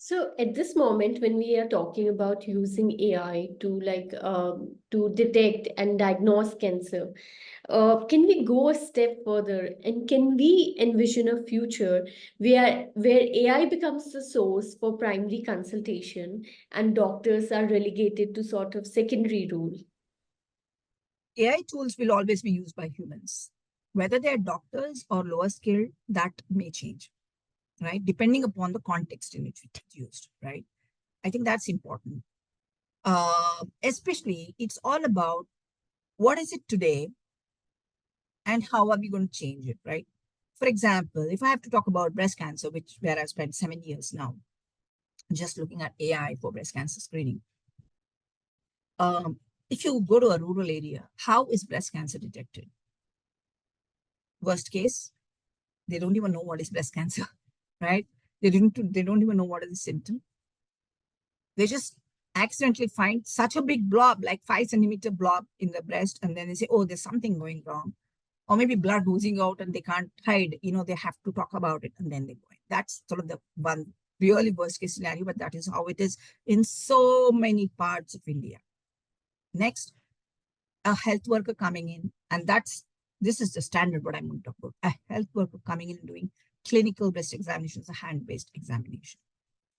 So at this moment, when we are talking about using AI to detect and diagnose cancer, can we go a step further and can we envision a future where AI becomes the source for primary consultation and doctors are relegated to sort of secondary role? AI tools will always be used by humans. Whether they're doctors or lower skilled, that may change, right? Depending upon the context in which it's used, right? I think that's important. Especially, it's all about what is it today and how are we going to change it, right? For example, if I have to talk about breast cancer, which where I've spent 7 years now, just looking at AI for breast cancer screening. If you go to a rural area, how is breast cancer detected? Worst case, they don't even know what is breast cancer, right? They don't even know what is the symptom. They just accidentally find such a big blob, like 5 centimeter blob in the breast, and then they say, oh, there's something going wrong. Or maybe blood oozing out and they can't hide, they have to talk about it and then they go in. That's sort of the one really worst case scenario, but that is how it is in so many parts of India. Next, a health worker coming in, and this is the standard what I'm going to talk about. A health worker coming in and doing clinical breast examinations, a hand-based examination.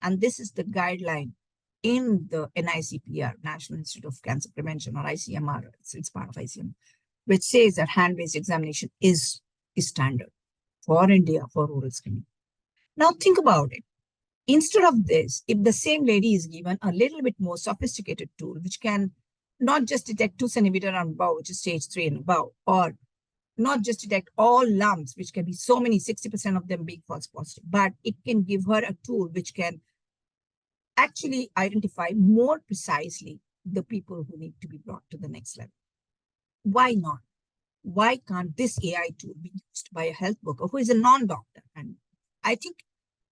And this is the guideline in the NICPR, National Institute of Cancer Prevention, or ICMR, it's part of ICMR, which says that hand-based examination is standard for India for rural screening. Now think about it. Instead of this, if the same lady is given a little bit more sophisticated tool, which can not just detect 2 centimeter and above, which is stage 3 and above, or not just detect all lumps, which can be so many, 60% of them being false positive, but it can give her a tool which can actually identify more precisely the people who need to be brought to the next level. Why not? Why can't this AI tool be used by a health worker who is a non-doctor? And I think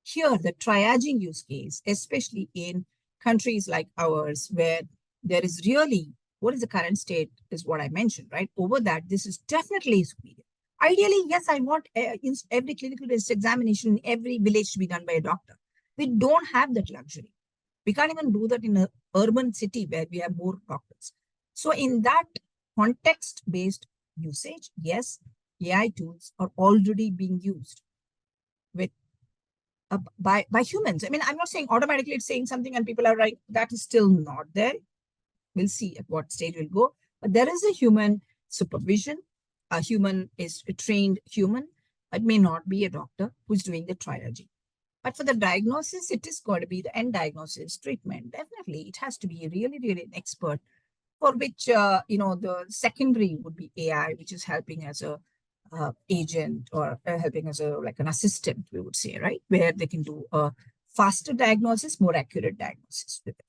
here the triaging use case, especially in countries like ours, where there is really, what is the current state is what I mentioned, right? Over that, this is definitely superior. Ideally, yes, I want every clinical examination in every village to be done by a doctor. We don't have that luxury. We can't even do that in an urban city where we have more doctors. So in that context-based usage, yes, AI tools are already being used with by humans. I mean, I'm not saying automatically it's saying something and people are right. That is still not there. We'll see at what stage we'll go. But there is a human supervision. A human is a trained human. It may not be a doctor who's doing the triaging. But for the diagnosis, it is going to be the end diagnosis treatment. Definitely, it has to be really, really an expert, for which, the secondary would be AI, which is helping as a agent or helping as like an assistant, we would say, right? Where they can do a faster diagnosis, more accurate diagnosis with it.